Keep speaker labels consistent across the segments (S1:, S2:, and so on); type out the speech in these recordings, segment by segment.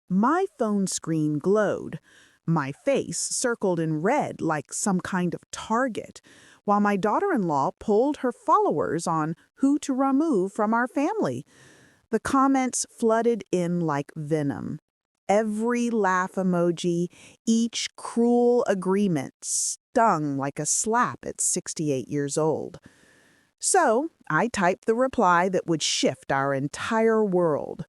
S1: My phone screen glowed, my face circled in red like some kind of target, while my daughter-in-law polled her followers on who to remove from our family. The comments flooded in like venom. Every laugh emoji, each cruel agreement stung like a slap at 68 years old. So I typed the reply that would shift our entire world.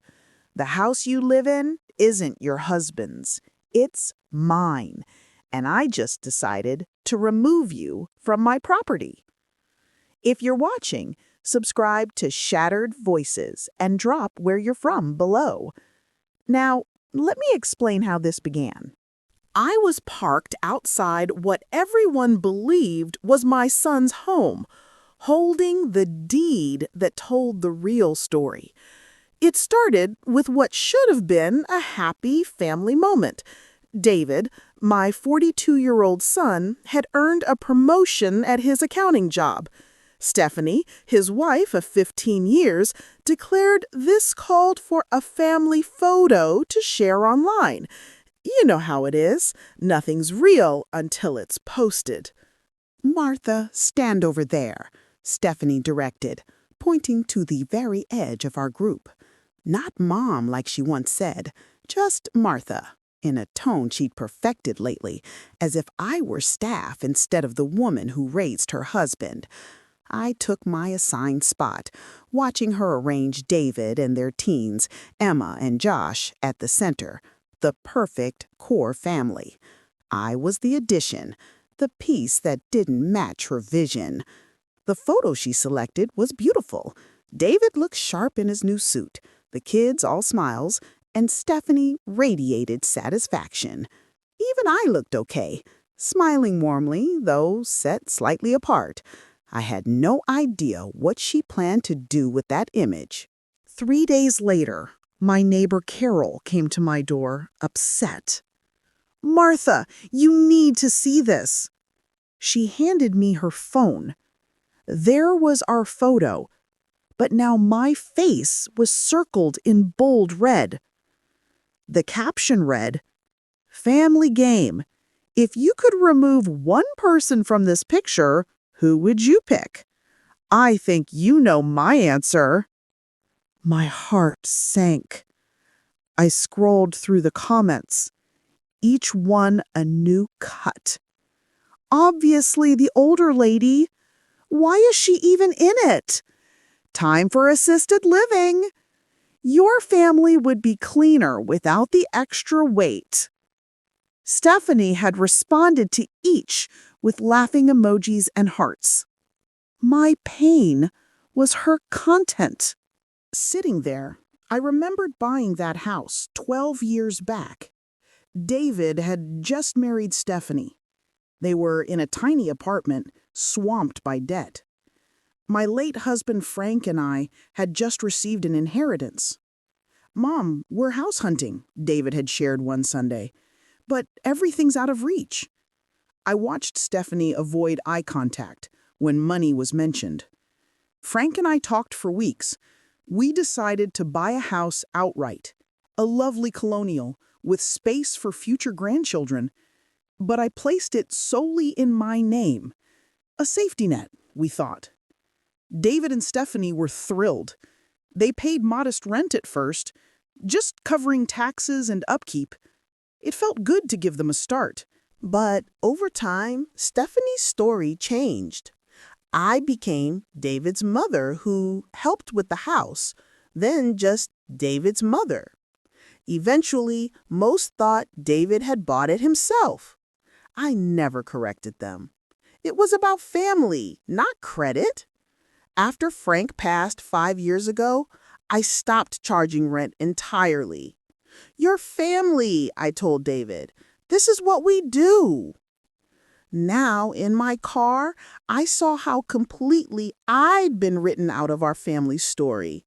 S1: The house you live in isn't your husband's. It's mine. And I just decided to remove you from my property. If you're watching, subscribe to Shattered Voices and drop where you're from below. Now, let me explain how this began. I was parked outside what everyone believed was my son's home, holding the deed that told the real story. It started with what should have been a happy family moment. David, my 42-year-old son, had earned a promotion at his accounting job. Stephanie, his wife of 15 years, declared this called for a family photo to share online. You know how it is. Nothing's real until it's posted. "Martha, stand over there," Stephanie directed, pointing to the very edge of our group. Not Mom, like she once said, just Martha, in a tone she'd perfected lately, as if I were staff instead of the woman who raised her husband. I took my assigned spot, watching her arrange David and their teens, Emma and Josh, at the center, the perfect core family. I was the addition, the piece that didn't match her vision. The photo she selected was beautiful. David looked sharp in his new suit, the kids all smiles, and Stephanie radiated satisfaction. Even I looked okay, smiling warmly, though set slightly apart. I had no idea what she planned to do with that image. 3 days later, my neighbor Carol came to my door, upset. "Martha, you need to see this." She handed me her phone. There was our photo, but now my face was circled in bold red. The caption read, "Family game. If you could remove one person from this picture, who would you pick? I think you know my answer." My heart sank. I scrolled through the comments, each one a new cut. Obviously the older lady. Why is she even in it? Time for assisted living. Your family would be cleaner without the extra weight. Stephanie had responded to each with laughing emojis and hearts. My pain was her content. Sitting there, I remembered buying that house 12 years back. David had just married Stephanie. They were in a tiny apartment, swamped by debt. My late husband Frank and I had just received an inheritance. "Mom, we're house hunting," David had shared one Sunday. "But everything's out of reach." I watched Stephanie avoid eye contact when money was mentioned. Frank and I talked for weeks. We decided to buy a house outright, a lovely colonial with space for future grandchildren. But I placed it solely in my name. A safety net, we thought. David and Stephanie were thrilled. They paid modest rent at first, just covering taxes and upkeep. It felt good to give them a start. But over time, Stephanie's story changed. I became David's mother who helped with the house, then just David's mother. Eventually, most thought David had bought it himself. I never corrected them. It was about family, not credit. After Frank passed 5 years ago, I stopped charging rent entirely. "Your family," I told David. "This is what we do." Now, in my car, I saw how completely I'd been written out of our family story.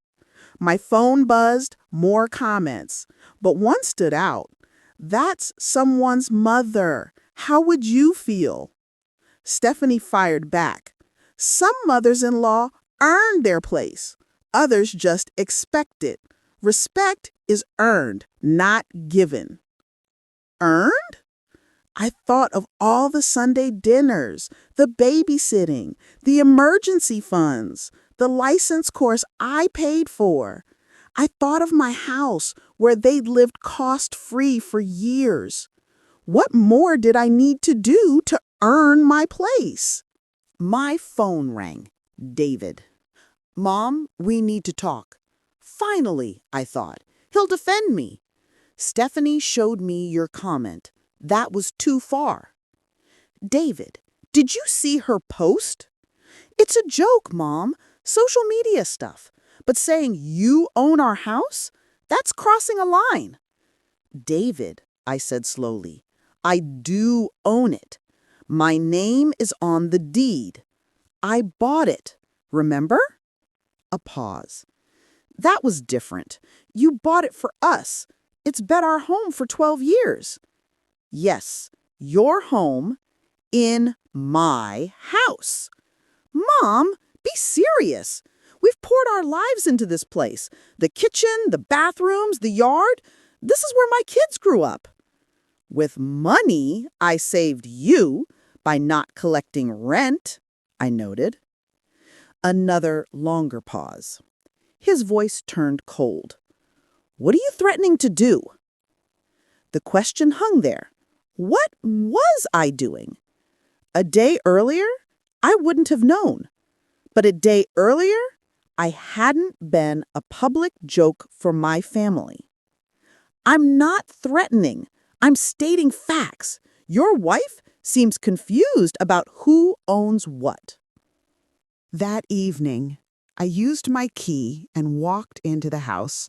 S1: My phone buzzed, more comments. But one stood out. "That's someone's mother. How would you feel?" Stephanie fired back. "Some mothers-in-law earn their place. Others just expect it. Respect is earned, not given. Earned? I thought of all the Sunday dinners, the babysitting, the emergency funds, the license course I paid for. I thought of my house where they'd lived cost-free for years. What more did I need to do to earn my place? My phone rang. David. Mom, we need to talk. Finally, I thought. He'll defend me. Stephanie showed me your comment. That was too far. David, did you see her post? It's a joke, Mom. Social media stuff. But saying you own our house? That's crossing a line. David, I said slowly, I do own it. My name is on the deed. I bought it. Remember? A pause. That was different. You bought it for us. It's been our home for 12 years. Yes, your home in my house. Mom, be serious. We've poured our lives into this place. The kitchen, the bathrooms, the yard. This is where my kids grew up. With money I saved you by not collecting rent, I noted. Another longer pause. His voice turned cold. What are you threatening to do? The question hung there. What was I doing? A day earlier, I wouldn't have known. But a day earlier, I hadn't been a public joke for my family. I'm not threatening. I'm stating facts. Your wife seems confused about who owns what. That evening, I used my key and walked into the house.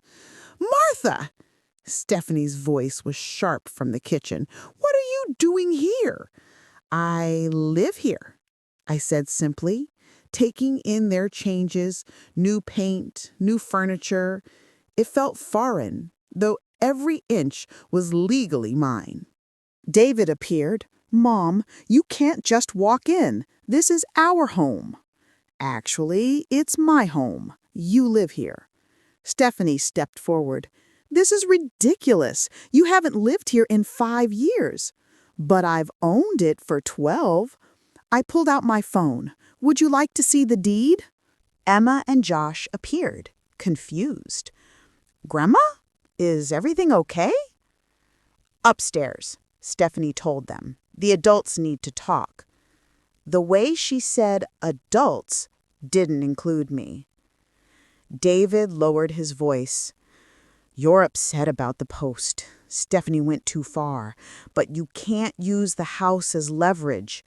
S1: Martha! Stephanie's voice was sharp from the kitchen. What are you doing here? I live here, I said simply, taking in their changes, new paint, new furniture. It felt foreign, though every inch was legally mine. David appeared. Mom, you can't just walk in. This is our home. Actually, it's my home. You live here. Stephanie stepped forward. This is ridiculous. You haven't lived here in 5 years. But I've owned it for 12. I pulled out my phone. Would you like to see the deed? Emma and Josh appeared, confused. Grandma? Is everything okay? Upstairs, Stephanie told them. The adults need to talk. The way she said adults didn't include me. David lowered his voice. You're upset about the post. Stephanie went too far, but you can't use the house as leverage.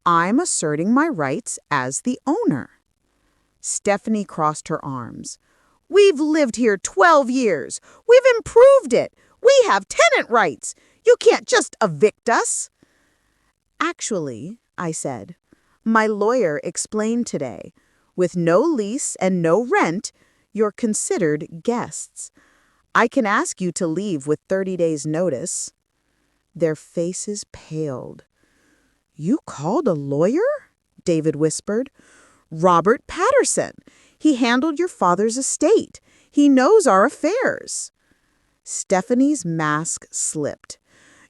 S1: I'm asserting my rights as the owner. Stephanie crossed her arms. We've lived here 12 years. We've improved it. We have tenant rights. You can't just evict us. Actually, I said, my lawyer explained today, with no lease and no rent, you're considered guests. I can ask you to leave with 30 days' notice. Their faces paled. You called a lawyer? David whispered. Robert Patterson. He handled your father's estate. He knows our affairs. Stephanie's mask slipped.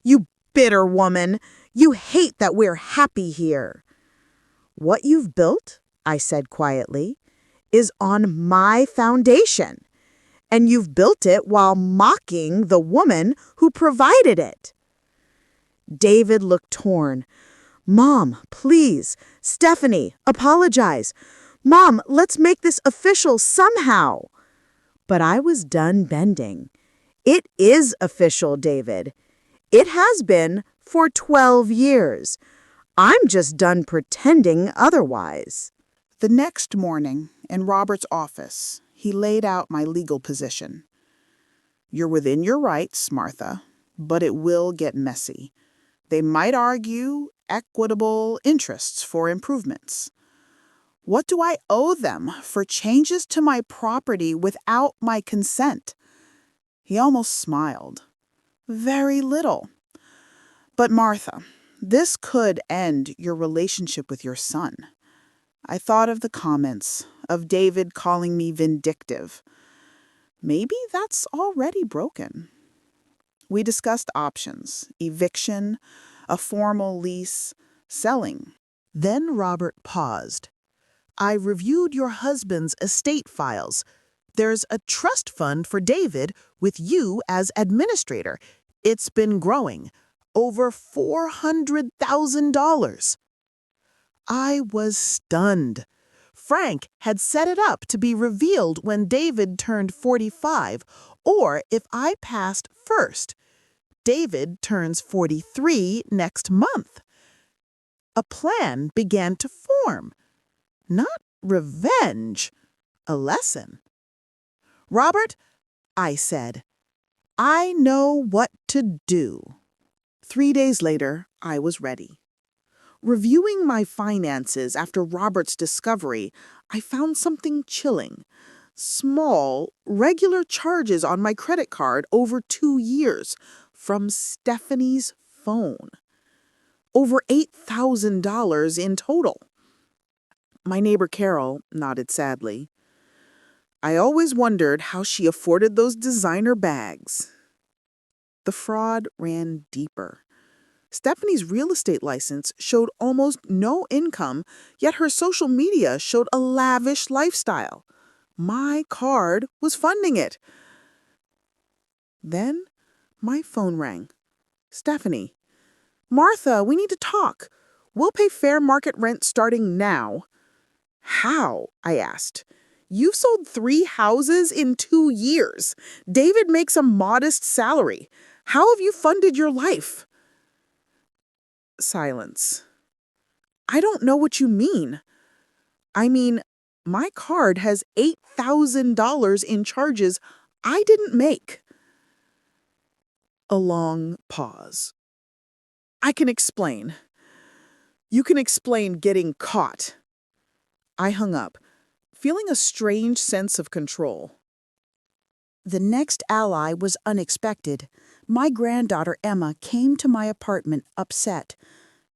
S1: You bitter woman. You hate that we're happy here. What you've built, I said quietly, is on my foundation. And you've built it while mocking the woman who provided it. David looked torn. Mom, please. Stephanie, apologize. Mom, let's make this official somehow. But I was done bending. It is official, David. It has been for 12 years. I'm just done pretending otherwise. The next morning, in Robert's office, he laid out my legal position. You're within your rights, Martha, but it will get messy. They might argue equitable interests for improvements. What do I owe them for changes to my property without my consent? He almost smiled. Very little. But Martha, this could end your relationship with your son. I thought of the comments, of David calling me vindictive. Maybe that's already broken. We discussed options: eviction, a formal lease, selling. Then Robert paused. I reviewed your husband's estate files. There's a trust fund for David with you as administrator. It's been growing. Over $400,000. I was stunned. Frank had set it up to be revealed when David turned 45, or if I passed first. David turns 43 next month. A plan began to form. Not revenge, a lesson. Robert, I said, I know what to do. 3 days later, I was ready. Reviewing my finances after Robert's discovery, I found something chilling. Small, regular charges on my credit card over 2 years from Stephanie's phone. Over $8,000 in total. My neighbor Carol nodded sadly. I always wondered how she afforded those designer bags. The fraud ran deeper. Stephanie's real estate license showed almost no income, yet her social media showed a lavish lifestyle. My card was funding it. Then my phone rang. Stephanie. Martha, we need to talk. We'll pay fair market rent starting now. How? I asked. You've sold 3 houses in 2 years. David makes a modest salary. How have you funded your life? Silence. I don't know what you mean. I mean, my card has $8,000 in charges I didn't make. A long pause. I can explain. You can explain getting caught. I hung up, feeling a strange sense of control. The next ally was unexpected. My granddaughter Emma came to my apartment upset.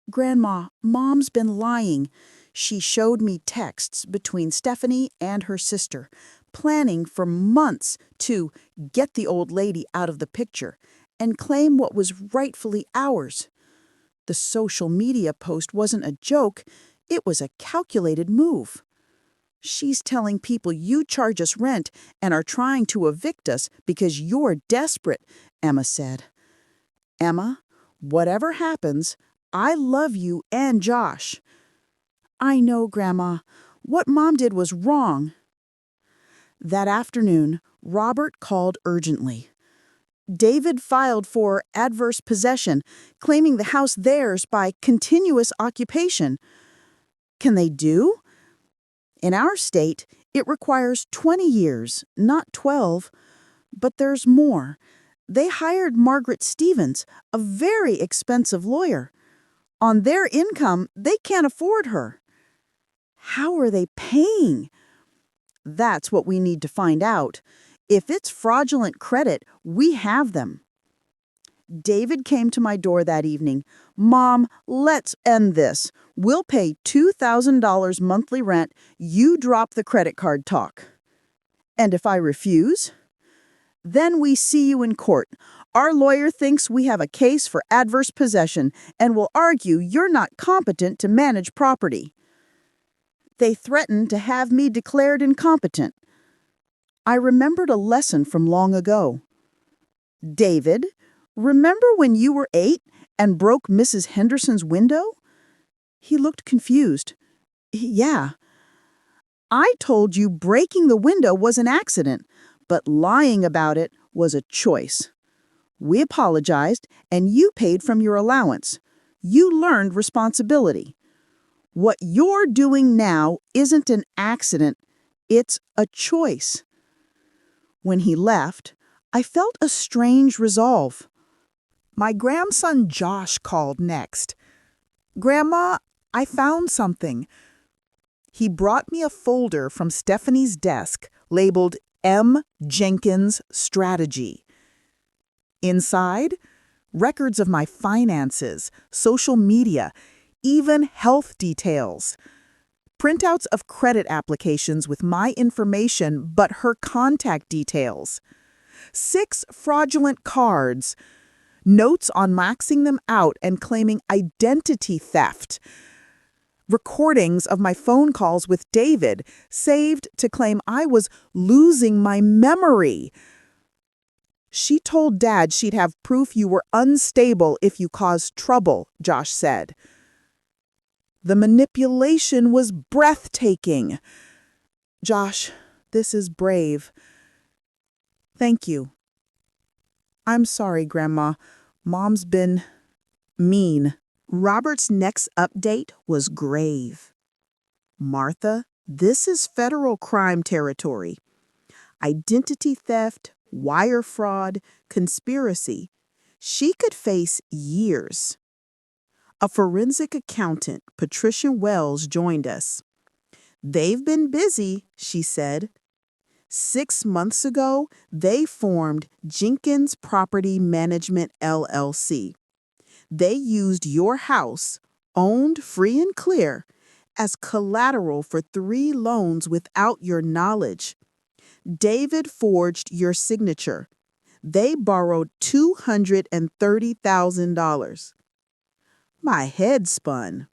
S1: Grandma, Mom's been lying. She showed me texts between Stephanie and her sister, planning for months to get the old lady out of the picture and claim what was rightfully ours. The social media post wasn't a joke, it was a calculated move. She's telling people you charge us rent and are trying to evict us because you're desperate, Emma said. Emma, whatever happens, I love you and Josh. I know, Grandma. What Mom did was wrong. That afternoon, Robert called urgently. David filed for adverse possession, claiming the house theirs by continuous occupation. Can they do? In our state, it requires 20 years, not 12. But there's more. They hired Margaret Stevens, a very expensive lawyer. On their income, they can't afford her. How are they paying? That's what we need to find out. If it's fraudulent credit, we have them. David came to my door that evening. Mom, let's end this. We'll pay $2,000 monthly rent. You drop the credit card talk. And if I refuse? Then we see you in court. Our lawyer thinks we have a case for adverse possession and will argue you're not competent to manage property. They threatened to have me declared incompetent. I remembered a lesson from long ago. David, remember when you were 8 and broke Mrs. Henderson's window? He looked confused. Yeah. I told you breaking the window was an accident, but lying about it was a choice. We apologized, and you paid from your allowance. You learned responsibility. What you're doing now isn't an accident, it's a choice. When he left, I felt a strange resolve. My grandson Josh called next. Grandma, I found something. He brought me a folder from Stephanie's desk labeled M. Jenkins Strategy. Inside, records of my finances, social media, even health details. Printouts of credit applications with my information but her contact details. 6 fraudulent cards. Notes on maxing them out and claiming identity theft. Recordings of my phone calls with David, saved to claim I was losing my memory. She told Dad she'd have proof you were unstable if you caused trouble, Josh said. The manipulation was breathtaking. Josh, this is brave. Thank you. I'm sorry, Grandma. Mom's been mean. Robert's next update was grave. Martha, this is federal crime territory. Identity theft, wire fraud, conspiracy. She could face years. A forensic accountant, Patricia Wells, joined us. They've been busy, she said. 6 months ago, they formed Jenkins Property Management, LLC. They used your house, owned free and clear, as collateral for 3 loans without your knowledge. David forged your signature. They borrowed $230,000. My head spun.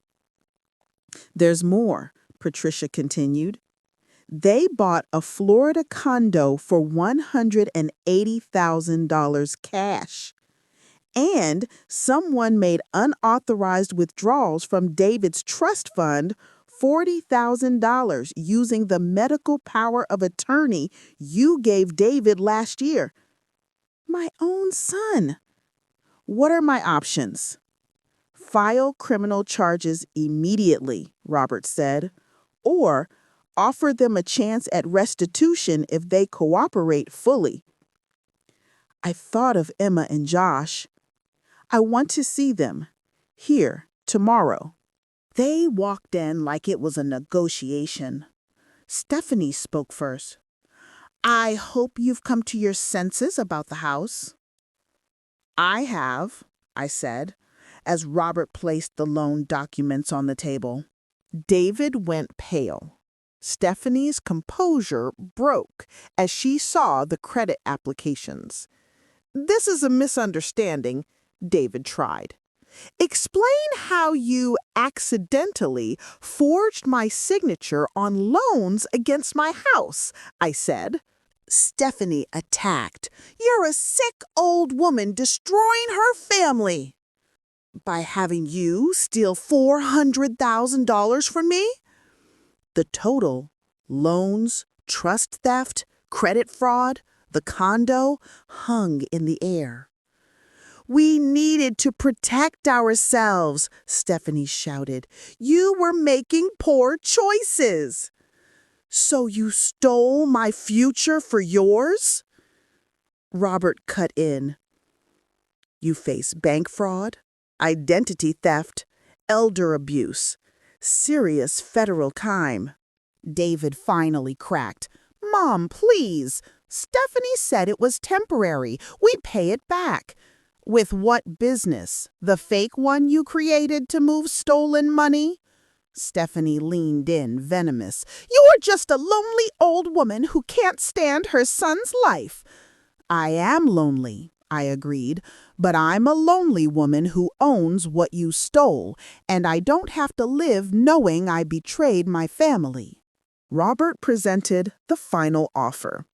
S1: There's more, Patricia continued. They bought a Florida condo for $180,000 cash. And someone made unauthorized withdrawals from David's trust fund, $40,000, using the medical power of attorney you gave David last year. My own son. What are my options? File criminal charges immediately, Robert said, or offer them a chance at restitution if they cooperate fully. I thought of Emma and Josh. I want to see them. Here, tomorrow. They walked in like it was a negotiation. Stephanie spoke first. I hope you've come to your senses about the house. I have, I said, as Robert placed the loan documents on the table. David went pale. Stephanie's composure broke as she saw the credit applications. This is a misunderstanding, David tried. Explain how you accidentally forged my signature on loans against my house, I said. Stephanie attacked. You're a sick old woman destroying her family. By having you steal $400,000 from me? The total, loans, trust theft, credit fraud, the condo, hung in the air. We needed to protect ourselves, Stephanie shouted. You were making poor choices. So you stole my future for yours? Robert cut in. You face bank fraud, identity theft, elder abuse, serious federal crime. David finally cracked. Mom, please. Stephanie said it was temporary. We'd pay it back. With what business? The fake one you created to move stolen money? Stephanie leaned in, venomous. You're just a lonely old woman who can't stand her son's life. I am lonely, I agreed, but I'm a lonely woman who owns what you stole, and I don't have to live knowing I betrayed my family. Robert presented the final offer.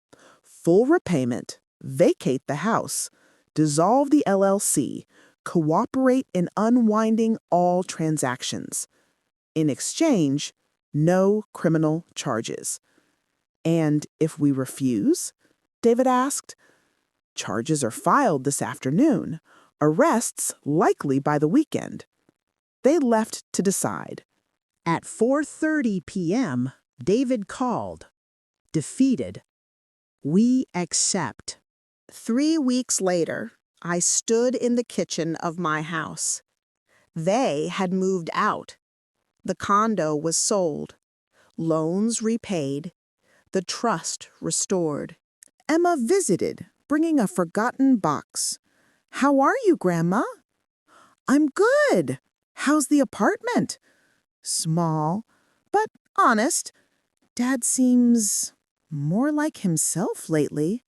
S1: Full repayment, vacate the house, dissolve the LLC, cooperate in unwinding all transactions. In exchange, no criminal charges. And if we refuse? David asked. Charges are filed this afternoon. Arrests likely by the weekend. They left to decide. At 4:30 p.m., David called. Defeated. We accept. 3 weeks later, I stood in the kitchen of my house. They had moved out. The condo was sold. Loans repaid. The trust restored. Emma visited, bringing a forgotten box. How are you, Grandma? I'm good. How's the apartment? Small, but honest, Dad seems more like himself lately.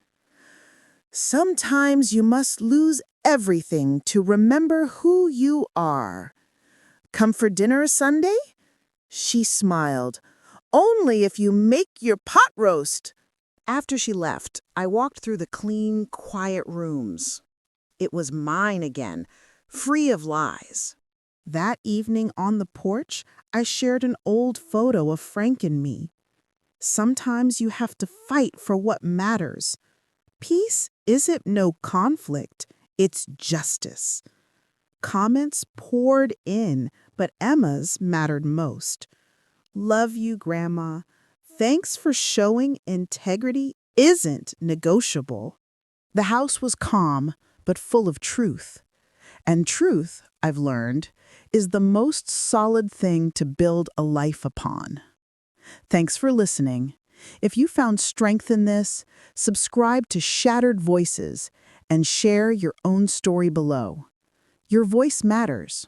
S1: Sometimes you must lose everything to remember who you are. Come for dinner Sunday? She smiled. Only if you make your pot roast. After she left, I walked through the clean, quiet rooms. It was mine again, free of lies. That evening on the porch, I shared an old photo of Frank and me. Sometimes you have to fight for what matters. Peace isn't no conflict, it's justice. Comments poured in, but Emma's mattered most. Love you, Grandma. Thanks for showing integrity isn't negotiable. The house was calm, but full of truth. And truth, I've learned, is the most solid thing to build a life upon. Thanks for listening. If you found strength in this, subscribe to Shattered Voices and share your own story below. Your voice matters.